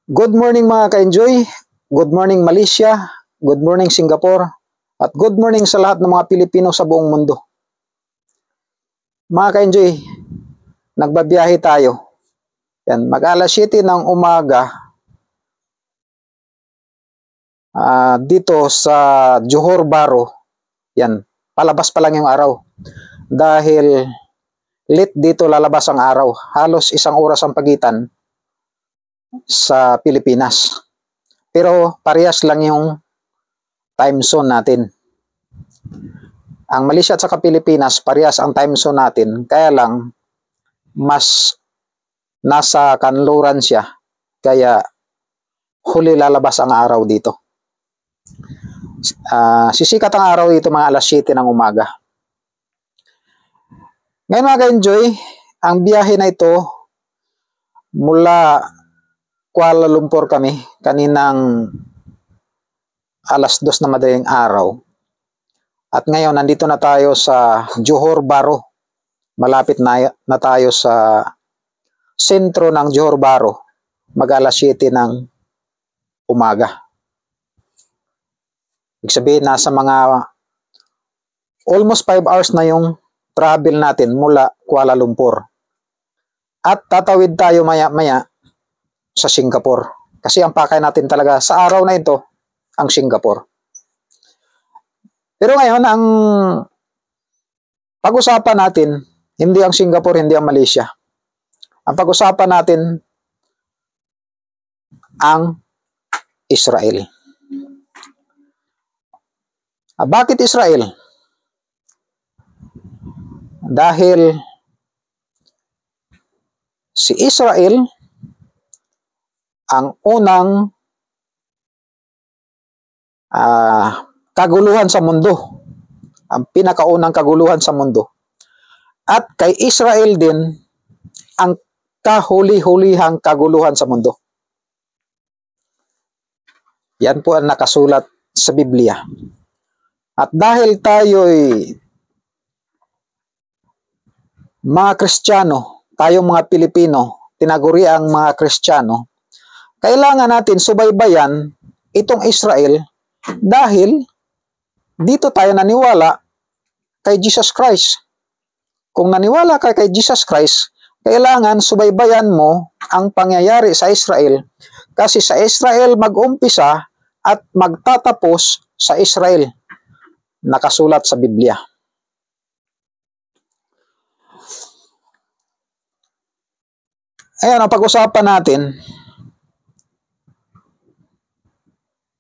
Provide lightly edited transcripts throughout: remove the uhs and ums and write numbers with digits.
Good morning mga ka-enjoy, good morning Malaysia, good morning Singapore, at good morning sa lahat ng mga Pilipino sa buong mundo. Mga ka-enjoy, nagbabiyahe tayo. Yan, mag-alas 7 ng umaga dito sa Johor Bahru. Yan, palabas pa lang yung araw. Dahil late dito lalabas ang araw. Halos 1 oras ang pagitan sa Pilipinas. Pero parehas lang yung time zone natin. Ang Malaysia at saka Pilipinas, parehas ang time zone natin. Kaya lang, mas nasa kanluran siya. Kaya huli lalabas ang araw dito. Sisikat ang araw dito mga alas 7 ng umaga. Ngayon mga ka-enjoy, ang biyahe na ito mula Kuala Lumpur kami kaninang alas 2 na madaling araw. At ngayon nandito na tayo sa Johor Bahru. Malapit na tayo sa sentro ng Johor Bahru. Mag-alas 7 ng umaga. Ibig sabihin nasa mga almost 5 hours na yung travel natin mula Kuala Lumpur. At tatawid tayo maya-maya sa Singapore. Kasi ang pakay natin talaga sa araw na ito, ang Singapore. Pero ngayon, ang pag-usapan natin, hindi ang Singapore, hindi ang Malaysia. Ang pag-usapan natin, ang Israel. Bakit Israel? Dahil si Israel ang unang kaguluhan sa mundo. Ang pinakaunang kaguluhan sa mundo. At kay Israel din ang kahuli-hulihang kaguluhan sa mundo. Yan po ang nakasulat sa Biblia. At dahil tayo'y mga Kristiyano, tayong mga Pilipino, tinaguri ang mga Kristiyano, kailangan natin subaybayan itong Israel dahil dito tayo naniwala kay Jesus Christ. Kung naniwala ka kay Jesus Christ, kailangan subaybayan mo ang pangyayari sa Israel kasi sa Israel mag-umpisa at magtatapos sa Israel. Nakasulat sa Biblia. Ayan, ang pag-usapan natin,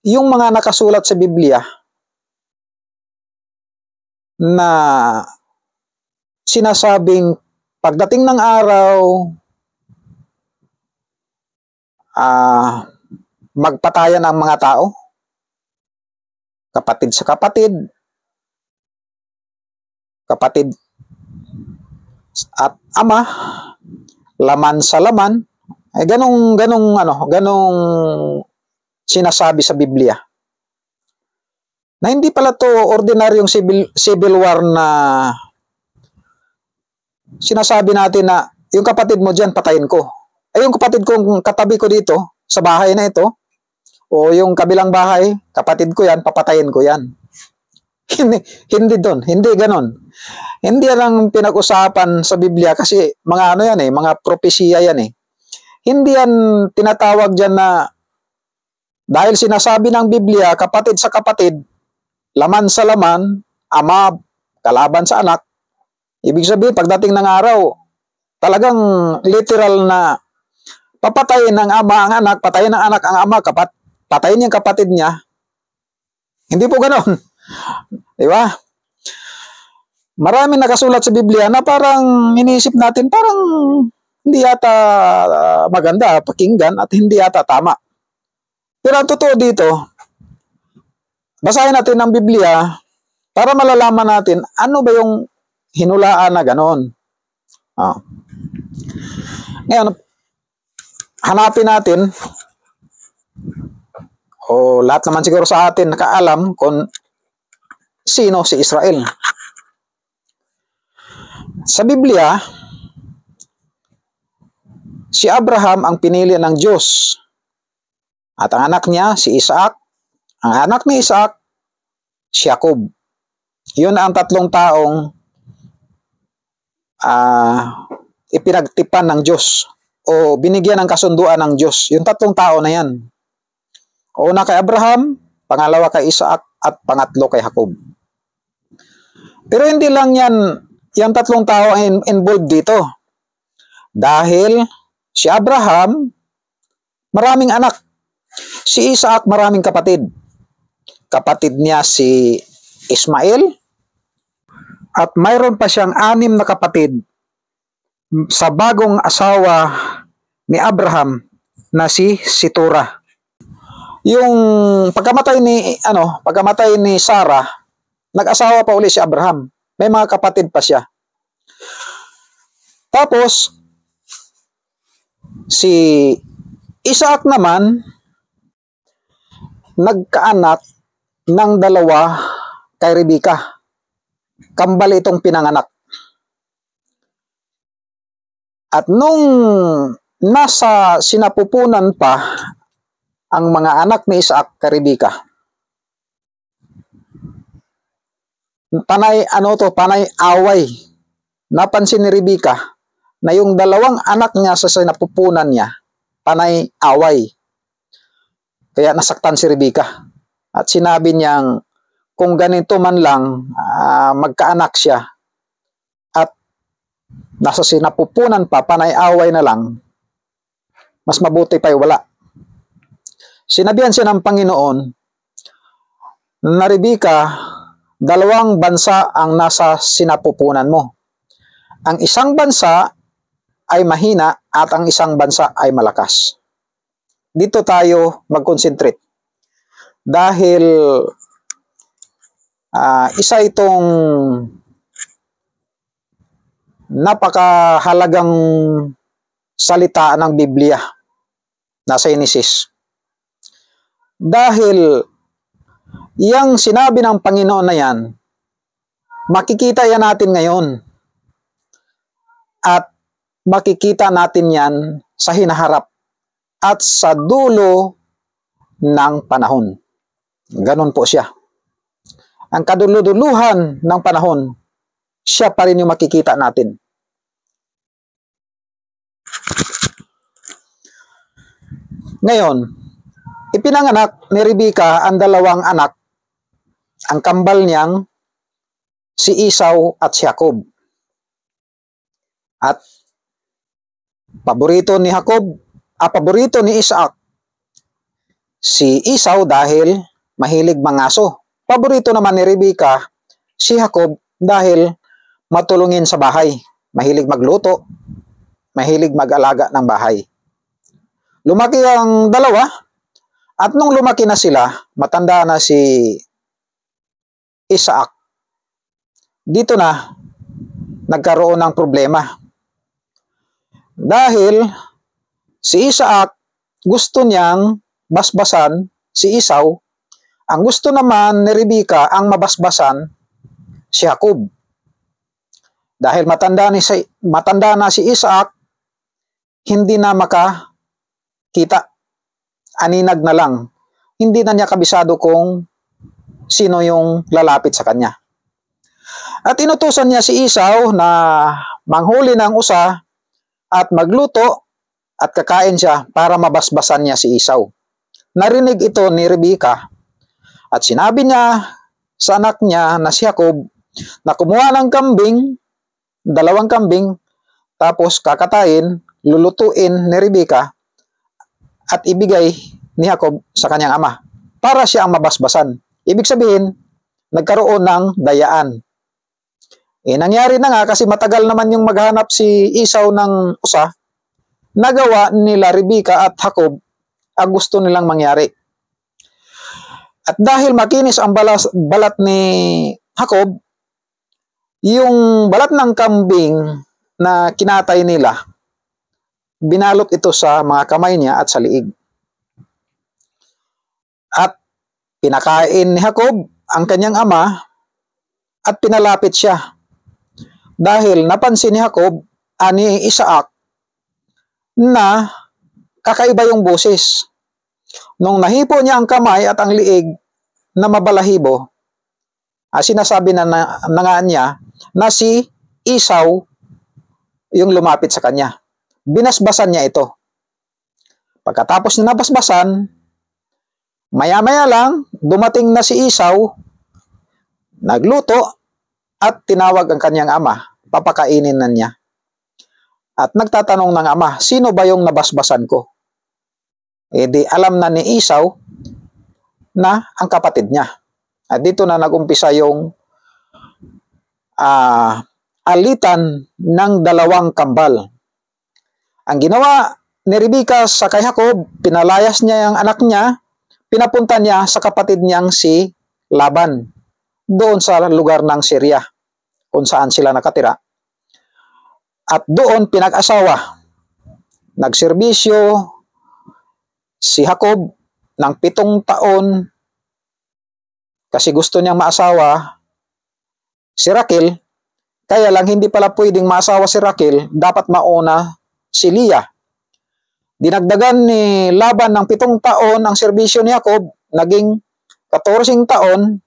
yung mga nakasulat sa Biblia na sinasabing pagdating ng araw, magpatayan ang mga tao, kapatid sa kapatid, kapatid at ama, laman sa laman, ay ganong sinasabi sa Biblia. Na hindi pala to ordinaryong civil war na sinasabi natin na yung kapatid mo dyan, patayin ko. Ay yung kapatid kong katabi ko dito, sa bahay na ito, o yung kabilang bahay, kapatid ko yan, papatayin ko yan. Hindi doon, hindi ganon. Hindi lang pinag-usapan sa Biblia kasi mga ano yan mga propesiya yan Hindi yan tinatawag dyan na dahil sinasabi ng Biblia, kapatid sa kapatid, laman sa laman, ama kalaban sa anak. Ibig sabihin, pagdating ng araw, talagang literal na papatayin ng ama ang anak, patayin ng anak ang ama, patayin yung kapatid niya. Hindi po ganon. Di ba? Maraming nakasulat sa Biblia na parang iniisip natin, parang hindi yata maganda pakinggan at hindi yata tama. Pero ang totoo dito, basahin natin ang Biblia para malalaman natin ano ba yung hinulaan na ganon. Ngayon, hanapin natin, o lahat naman siguro sa atin nakaalam kung sino si Israel. Sa Biblia, si Abraham ang pinili ng Diyos At ang anak niya, si Isaac. Ang anak ni Isaac, si Jacob. Yun ang tatlong taong ipinagtipan ng Diyos o binigyan ng kasunduan ng Diyos. Yung tatlong tao na yan. Una kay Abraham, pangalawa kay Isaac, at pangatlo kay Jacob. Pero hindi lang yan, yung tatlong tao ang involved dito. Dahil si Abraham, maraming anak. Si Isaac, maraming kapatid. Kapatid niya si Ismael, at mayroon pa siyang 6 na kapatid sa bagong asawa ni Abraham na si Situra. Yung pagkamatay ni Sarah, nag-asawa pa uli si Abraham. May mga kapatid pa siya. Tapos si Isaac naman nagkaanak ng 2 kay Rebecca. Kambal itong pinanganak. At nung nasa sinapupunan pa ang mga anak ni Isaac kay Rebecca, panay away. Napansin ni Rebecca na yung 2 anak niya sa sinapupunan niya, panay away. Kaya nasaktan si Rebecca. At sinabi niyang, kung ganito man lang, magkaanak siya at nasa sinapupunan pa, panay away na lang, mas mabuti pa'y wala. Sinabihan siya ng Panginoon na, Rebecca, 2 bansa ang nasa sinapupunan mo. Ang isang bansa ay mahina at ang isang bansa ay malakas. Dito tayo mag-concentrate. Dahil isa itong napakahalagang salita ng Biblia nasa Genesis. Dahil yang sinabi ng Panginoon na yan, makikita yan natin ngayon. At makikita natin yan sa hinaharap at sa dulo ng panahon. Ganon po siya. Ang kaduluduluhan ng panahon, siya pa rin yung makikita natin. Ngayon, ipinanganak ni Rebecca ang 2 anak, ang kambal niyang si Esau at si Jacob. At paborito ni Isaac si Esau dahil mahilig mangaso. Paborito naman ni Rebecca si Jacob dahil matulungin sa bahay, mahilig magluto, mahilig mag-alaga ng bahay. Lumaki ang 2 at nung lumaki na sila, matanda na si Isaac. Dito na nagkaroon ng problema. Dahil si Isaac gusto niyang basbasan si Esau. Ang gusto naman ni Rebecca ang mabasbasan si Jacob. Dahil matanda na si Isaac, hindi na makakita. Aninag na lang. Hindi na niya kabisado kung sino yung lalapit sa kanya. At inutusan niya si Esau na manghuli ng usa at magluto at kakain siya para mabasbasan niya si Esau. Narinig ito ni Rebecca. At sinabi niya sa anak niya na si Jacob na kumuha ng kambing, 2 kambing, tapos kakatayin, lulutuin ni Rebecca at ibigay ni Jacob sa kanyang ama para siya ang mabasbasan. Ibig sabihin, nagkaroon ng dayaan. Nangyari na nga kasi matagal naman yung maghanap si Esau ng usa, nagawa nila Rebecca at Jacob ang gusto nilang mangyari. At dahil makinis ang balat ni Jacob, yung balat ng kambing na kinatay nila, binalot ito sa mga kamay niya at sa liig. At pinakain ni Jacob ang kanyang ama at pinalapit siya. Dahil napansin ni Jacob, ni Isaac, na kakaiba yung boses. Nung nahipo niya ang kamay at ang liig na mabalahibo, sinasabi na nga niya na si Esau yung lumapit sa kanya. Binasbasan niya ito. Pagkatapos na nabasbasan, maya-maya lang, dumating na si Esau, nagluto, at tinawag ang kanyang ama. Papakainin na niya. At nagtatanong ng ama, sino ba yung nabasbasan ko? Di alam na ni Esau na ang kapatid niya. At dito na nagumpisa yung alitan ng dalawang kambal. Ang ginawa ni Rebecca sa kay Jacob, pinalayas niya yung anak niya, pinapunta niya sa kapatid niyang si Laban, doon sa lugar ng Syria, kung saan sila nakatira. At doon pinag-asawa. Nagserbisyo si Jacob ng 7 taon kasi gusto niyang maasawa si Raquel. Kaya lang hindi pala pwedeng maasawa si Raquel, dapat mauna si Leah. Dinagdagan ni Laban ng 7 taon ang serbisyo ni Jacob, naging 14 taon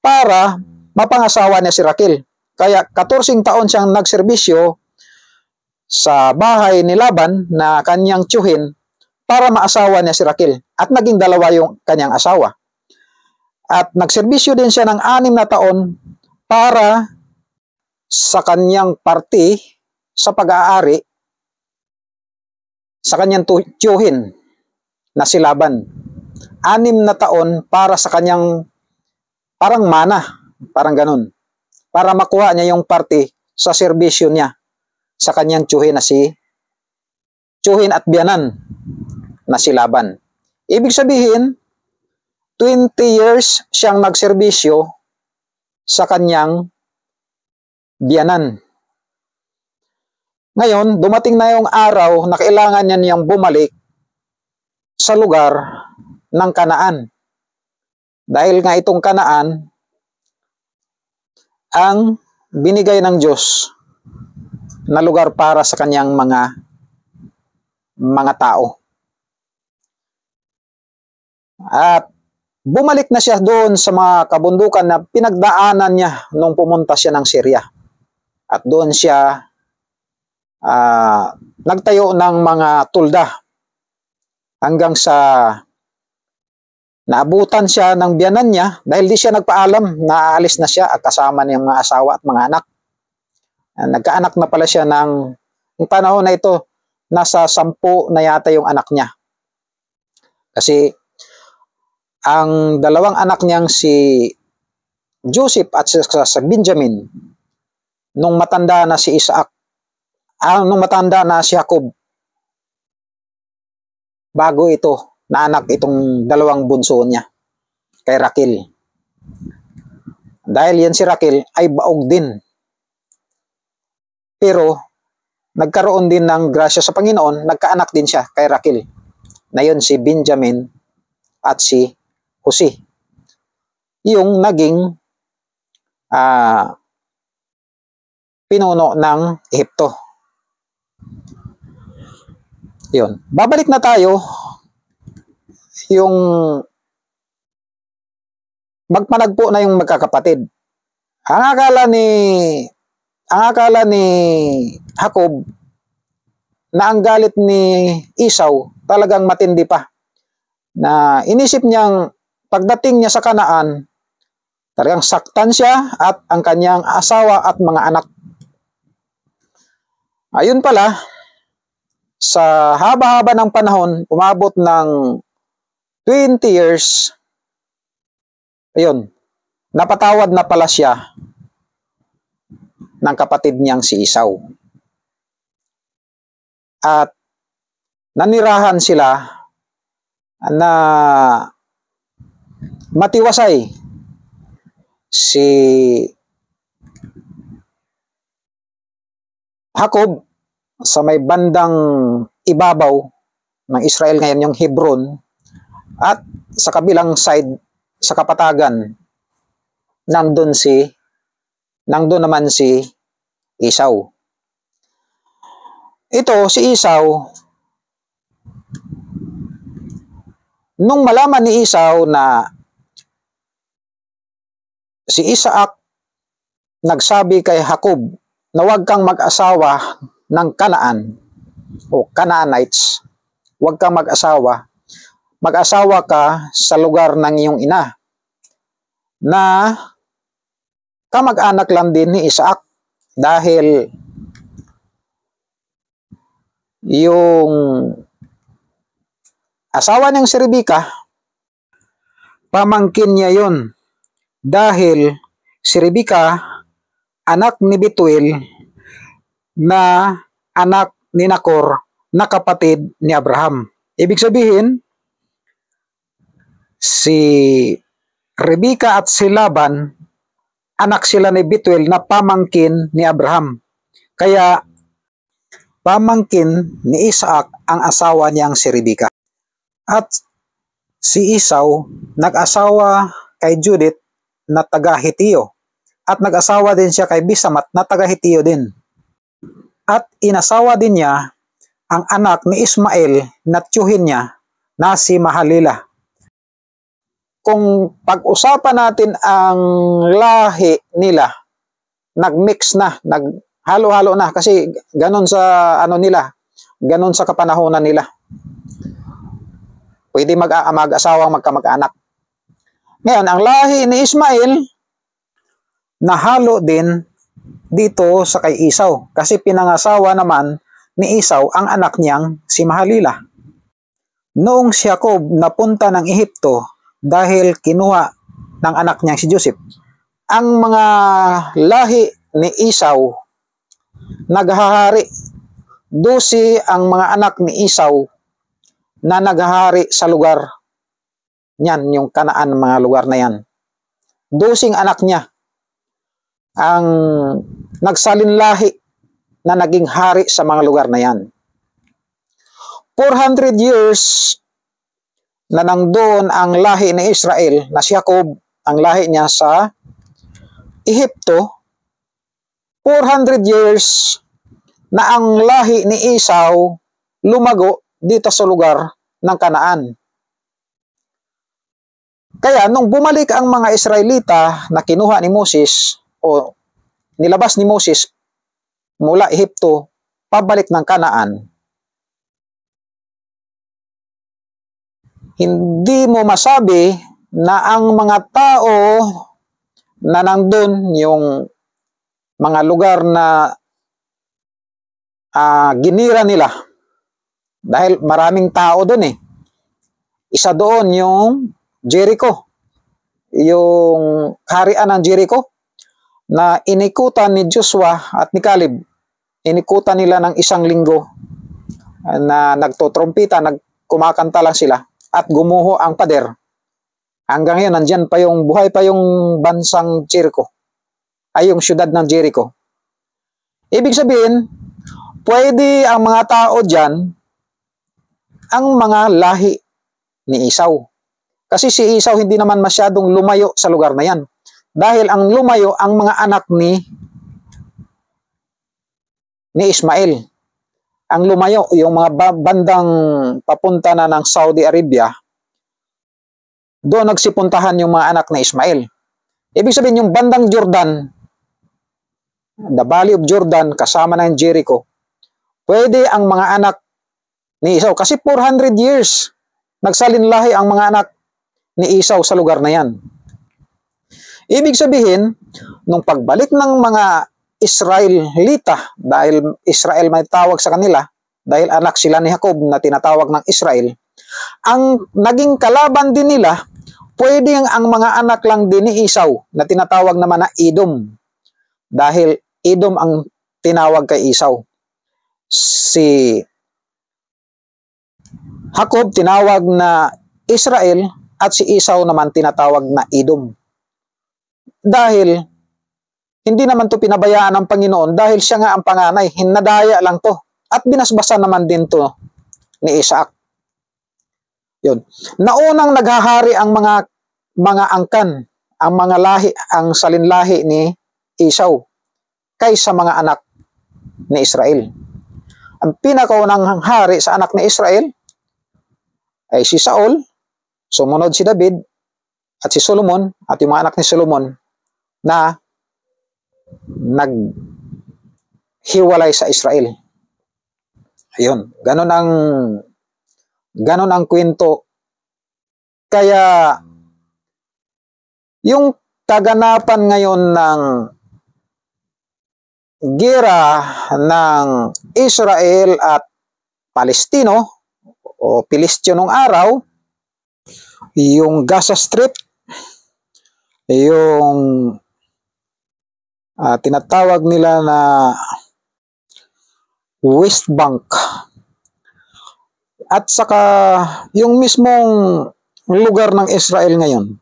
para mapangasawa niya si Raquel. Kaya 14 taon siyang nagserbisyo sa bahay ni Laban na kanyang tiyuhin para maasawa niya si Raquel. At naging 2 yung kanyang asawa. At nagserbisyo din siya ng 6 na taon para sa kanyang parti sa pag-aari sa kanyang tiyuhin na si Laban. 6 na taon para sa kanyang parang mana, parang ganun. Para makuha niya yung parti sa serbisyo niya sa kanyang tiyuhin at biyanan na si Laban. Ibig sabihin, 20 years siyang nagserbisyo sa kanyang biyanan. Ngayon, dumating na yung araw na kailangan niya niyang bumalik sa lugar ng Kanaan. Dahil nga itong Kanaan ang binigay ng Diyos na lugar para sa kanyang mga tao. At bumalik na siya doon sa mga kabundukan na pinagdaanan niya nung pumunta siya ng Syria. At doon siya nagtayo ng mga tulda hanggang sa naabutan siya ng biyanan niya dahil di siya nagpaalam na aalis na siya at kasama niyang mga asawa at mga anak. Nagkaanak na pala siya ng panahon na ito, nasa 10 na yata yung anak niya. Kasi ang 2 anak niyang si Joseph at sa Benjamin, nung matanda na si Isaac, nung matanda na si Jacob, bago ito, naanak itong 2 bunso niya kay Raquel. Dahil yan si Raquel ay baog din. Pero nagkaroon din ng grasya sa Panginoon, nagkaanak din siya kay Raquel. Na yun si Benjamin at si Jose. Yung naging pinuno ng Ehipto. Yun. Babalik na tayo yung magpanagpo na yung magkakapatid. Ang akala ni Jacob na ang galit ni Esau talagang matindi pa. Na inisip niyang pagdating niya sa Kanaan, talagang saktan siya at ang kanyang asawa at mga anak. Ayun pala, sa haba-haba ng panahon, umabot ng 20 years, ayun, napatawad na pala siya ng kapatid niyang si Esau. At nanirahan sila na matiwasay si Jacob sa may bandang ibabaw ng Israel ngayon, yung Hebron, at sa kabilang side, sa kapatagan, nandun naman si Esau. Ito, si Esau, Nung malaman ni Esau na si Isaac nagsabi kay Jacob na huwag kang mag-asawa ng Kanaan o Canaanites, huwag kang mag-asawa, mag-asawa ka sa lugar ng iyong ina na kamag-anak lang din ni Isaac, dahil yung asawa niyang si Rebecca, pamangkin niya yun, dahil si Rebecca anak ni Betuel na anak ni Nacor na kapatid ni Abraham. Ibig sabihin, si Rebecca at si Laban, anak sila ni Betuel na pamangkin ni Abraham. Kaya pamangkin ni Isaac ang asawa niyang si Rebecca. At si Esau nag-asawa kay Judith na taga-Hitiyo. At nag-asawa din siya kay Bisamat na taga-Hitiyo din. At inasawa din niya ang anak ni Ismael na tiyuhin niya na si Mahalila. Kung pag-usapan natin ang lahi nila, nag-mix na, naghalo-halo na, kasi ganon sa nila, ganon sa kapanahonan nila. Pwede mag-asawang magkamag-anak. Ngayon, ang lahi ni Ismael nahalo din dito sa kay Esau, kasi pinangasawa naman ni Esau ang anak niyang si Mahalila. Noong si Jacob napunta ng Ehipto dahil kinuha ng anak niyang si Joseph, ang mga lahi ni Esau naghahari. 12 ang mga anak ni Esau na naghahari sa lugar niyan, yung Kanaan, mga lugar na yan. 12 anak niya ang nagsalinlahi na naging hari sa mga lugar na yan. 400 years na nangdoon ang lahi ni Israel, na si Jacob, ang lahi niya sa Ehipto. 400 years na ang lahi ni Esau lumago dito sa lugar ng Kanaan. Kaya nung bumalik ang mga Israelita na kinuha ni Moses o nilabas ni Moses mula Ehipto pabalik ng Kanaan, hindi mo masabi na ang mga tao na nandun, yung mga lugar na ginira nila, dahil maraming tao doon eh. Isa doon yung Jericho, yung kaharian ng Jericho na inikutan ni Joshua at ni Caleb. Inikutan nila ng 1 linggo na nagtotrumpita, nagkumakanta lang sila at gumuho ang pader. Hanggang ngayon, nandyan pa yung, buhay pa yung bansang Jericho, ay yung syudad ng Jericho. Ibig sabihin, pwede ang mga tao dyan ang mga lahi ni Esau. Kasi si Esau hindi naman masyadong lumayo sa lugar na yan. Dahil ang lumayo ang mga anak ni Ismael. Ang lumayo, yung mga bandang papunta na ng Saudi Arabia, doon nagsipuntahan yung mga anak ni Ismael. Ibig sabihin, yung bandang Jordan, the Valley of Jordan, kasama ng Jericho, pwede ang mga anak ni Esau. Kasi 400 years nagsalinlahi ang mga anak ni Esau sa lugar na yan. Ibig sabihin, nung pagbalik ng mga Israelita, dahil Israel may tawag sa kanila, dahil anak sila ni Jacob na tinatawag ng Israel, ang naging kalaban din nila, pwede ang mga anak lang din ni Esau na tinatawag naman na Edom. Dahil Edom ang tinawag kay Esau. Si Jacob tinawag na Israel at si Esau naman tinatawag na Edom. Dahil hindi naman to pinabayaan ng Panginoon, dahil siya nga ang panganay, hinadaya lang to. At binasbasan naman din to ni Isaac. Yun. Naunang naghahari ang mga angkan, ang mga lahi, ang salinlahi ni Esau kaysa mga anak ni Israel. Ang pinakaunang hari sa anak ni Israel ay si Saul, Sumunod si David at si Solomon at yung mga anak ni Solomon na naghiwalay sa Israel. Ayun, ganun ang kwento. Kaya yung kaganapan ngayon ng giyera ng Israel at Palestino o Pilistyo nung araw, yung Gaza Strip, yung tinatawag nila na West Bank, at saka yung mismong lugar ng Israel ngayon,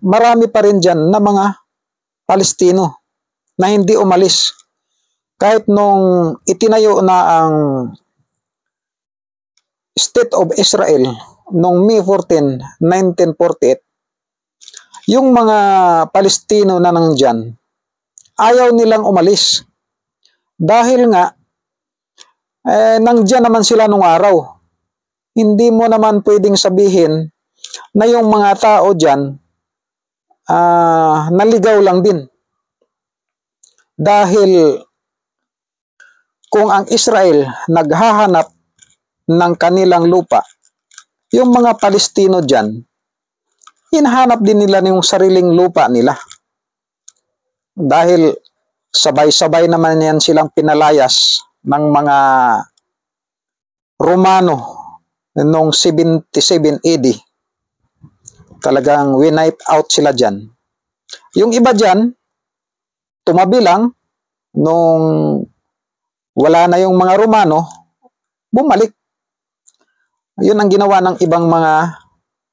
marami pa rin dyan na mga Palestino na hindi umalis. Kahit nung itinayo na ang State of Israel noong May 14, 1948, yung mga Palestino na nandyan, ayaw nilang umalis. Dahil nga, nandyan naman sila nung araw. Hindi mo naman pwedeng sabihin na yung mga tao dyan, naligaw lang din. Dahil kung ang Israel naghahanap ng kanilang lupa, yung mga Palestino dyan, hinahanap din nila yung sariling lupa nila. Dahil sabay-sabay naman yan silang pinalayas ng mga Romano noong 77 AD. Talagang winipe out sila dyan. Yung iba dyan, tumabi lang, nung wala na yung mga Romano, bumalik. Yun ang ginawa ng ibang mga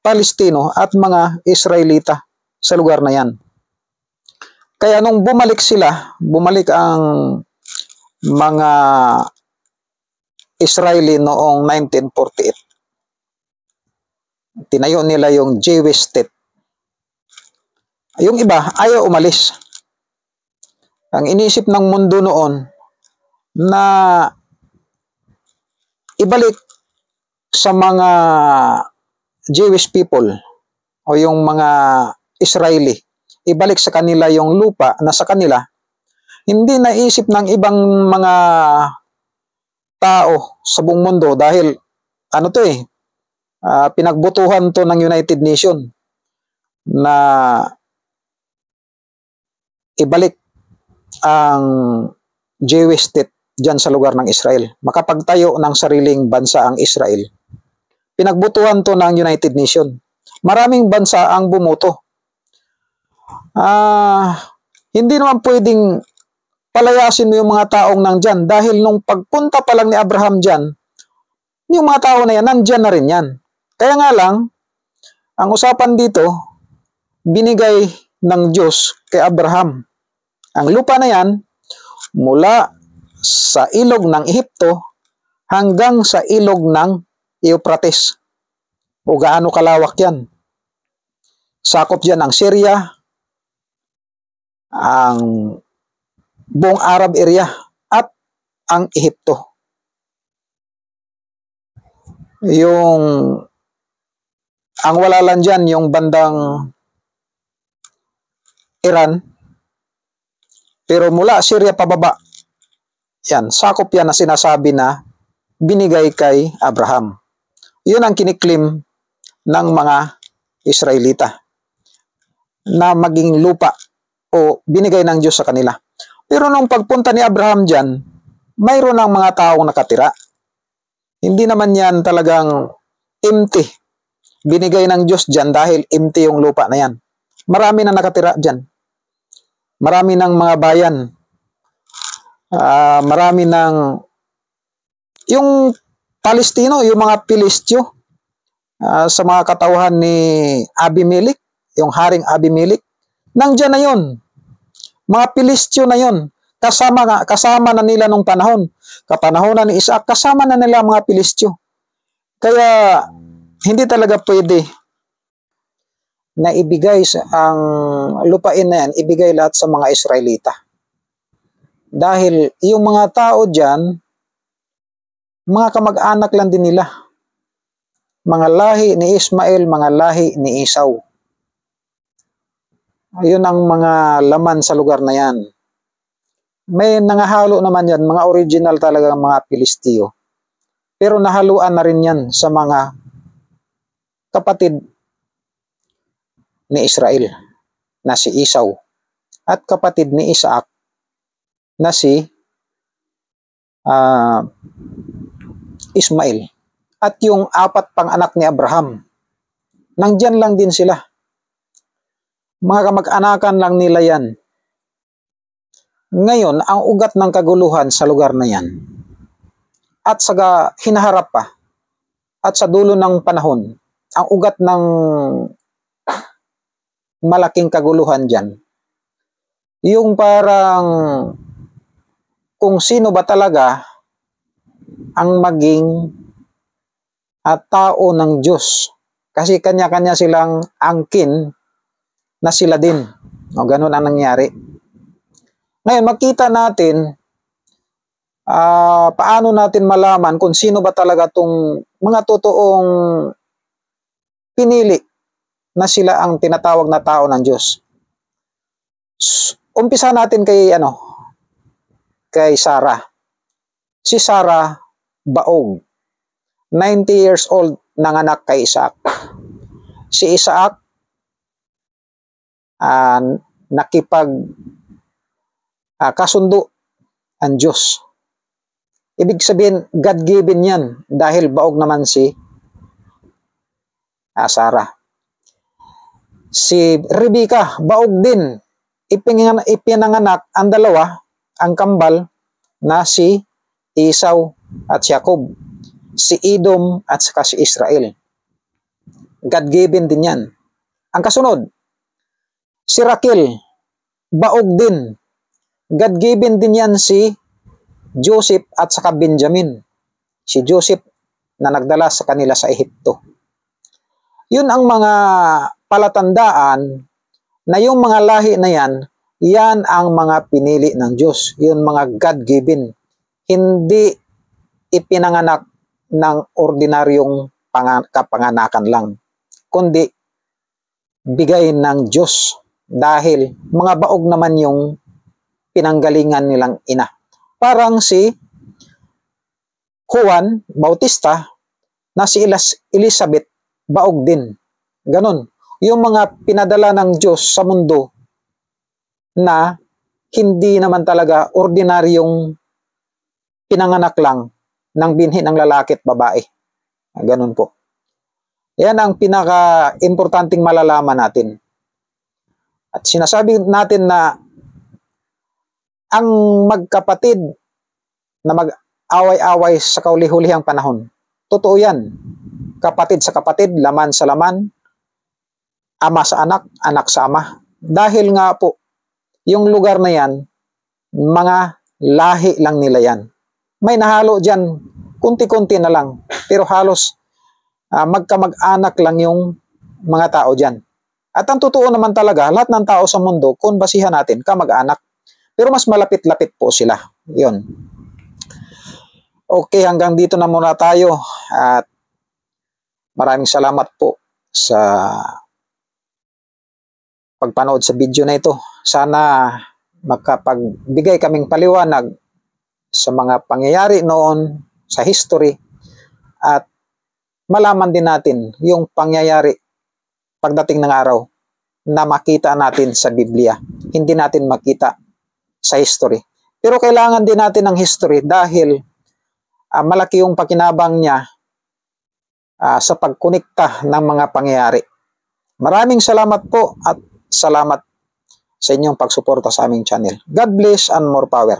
Palestino at mga Israelita sa lugar na yan. Kaya nung bumalik ang mga Israeli noong 1948. Tinayo nila yung Jewish state. Yung iba, ayaw umalis. Ang inisip ng mundo noon na ibalik sa mga Jewish people o yung mga Israeli, ibalik sa kanila yung lupa na sa kanila, hindi naisip ng ibang mga tao sa buong mundo dahil pinagbutuhan to ng United Nations na ibalik ang Jewish state dyan sa lugar ng Israel. Makapagtayo ng sariling bansa ang Israel. Pinagbutuhan to ng United Nations. Maraming bansa ang bumuto. Hindi naman pwedeng palayasin mo yung mga taong nandyan dahil nung pagpunta pa lang ni Abraham dyan, yung mga tao na yan, nandyan na rin yan. Kaya nga lang, ang usapan dito, binigay ng Diyos kay Abraham. Ang lupa na yan, mula sa ilog ng Ehipto hanggang sa ilog ng Euphrates. O gaano kalawak yan. Sakop dyan ang Syria, ang buong Arab area, at ang Ehipto. Ang wala lang dyan, yung bandang Iran, pero mula Syria pababa, yan, sakop yan na sinasabi na binigay kay Abraham. Yun ang kiniklim ng mga Israelita na maging lupa o binigay ng Diyos sa kanila. Pero nung pagpunta ni Abraham dyan, mayroon ng mga taong nakatira. Hindi naman yan talagang empty. Binigay ng Diyos dyan dahil empty yung lupa na yan. Marami na nakatira dyan. Marami ng mga bayan. Marami ng yung Palestino, yung mga Pilistyo, sa mga katauhan ni Abimelech, yung haring Abimelech, nandyan na yun. Mga Pilistyo na yun. Kasama na nila nung panahon. Kapanahonan ni Isaac, kasama na nila mga Pilistyo. Kaya hindi talaga pwede na ibigay ang lupain na yan, ibigay lahat sa mga Israelita. Dahil yung mga tao dyan, mga kamag-anak lang din nila. mga lahi ni Ismael, mga lahi ni Esau. Ayun ang mga laman sa lugar na yan. May nangahalo naman yan, mga original talaga mga Pilisteo. Pero nahaluan na rin yan sa mga kapatid ni Israel na si Esau at kapatid ni Isaac na si Ismael. At yung 4 pang anak ni Abraham, nandyan lang din sila. Mga kamag-anakan lang nila yan. Ngayon, ang ugat ng kaguluhan sa lugar na yan, at sa hinaharap pa, at sa dulo ng panahon, ang ugat ng malaking kaguluhan dyan, yung parang kung sino ba talaga ang maging tao ng Diyos. Kasi kanya-kanya silang angkin na sila din. O, ganun ang nangyari. Ngayon, makita natin paano natin malaman kung sino ba talaga itong mga totoong pinili na sila ang tinatawag na tao ng Diyos. Umpisa natin kay Sarah. Si Sarah, baog. 90 years old nanganak kay Isaac. Si Isaac kasundo ang Diyos. Ibig sabihin, God-given yan dahil baog naman si Sarah. Si Rebecca, baog din. Ipinanganak ang dalawa, ang kambal na si Esau at Jacob. Si Edom at saka si Israel. God-given din yan. Ang kasunod, si Raquel, baog din. God-given din yan si Joseph at saka Benjamin. Si Joseph na nagdala sa kanila sa Ehipto. Yun ang mga palatandaan na yung mga lahi na yan, yan ang mga pinili ng Diyos. Yun mga God-given. Hindi ipinanganak ng ordinaryong kapanganakan lang, kundi bigay ng Diyos dahil mga baog naman yung pinanggalingan nilang ina. Parang si Juan Bautista na si Elizabeth, baog din. Ganon. Yung mga pinadala ng Diyos sa mundo na hindi naman talaga ordinaryong pinanganak lang ng binhi ng lalaki at babae. Ganon po. Yan ang pinaka-importanting malalaman natin. At sinasabi natin na ang magkapatid na mag-away-away sa kauli-hulihang panahon, totoo yan. Kapatid sa kapatid, laman sa laman, ama sa anak, anak sa ama. Dahil nga po, yung lugar na yan, mga lahi lang nila yan. May nahalo dyan, kunti-kunti na lang, pero halos magkamag-anak lang yung mga tao dyan. At ang totoo naman talaga, lahat ng tao sa mundo, kung basihan natin, kamag-anak. Pero mas malapit-lapit po sila. Yun. Okay, hanggang dito na muna tayo. At maraming salamat po sa pagpanood sa video na ito. Sana makapagbigay kaming paliwanag sa mga pangyayari noon sa history at malaman din natin yung pangyayari pagdating ng araw na makita natin sa Biblia. Hindi natin makita sa history. Pero kailangan din natin ng history dahil malaki yung pakinabang niya sa pagkonekta ng mga pangyayari. Maraming salamat po at salamat sa inyong pagsuporta sa aming channel. God bless and more power.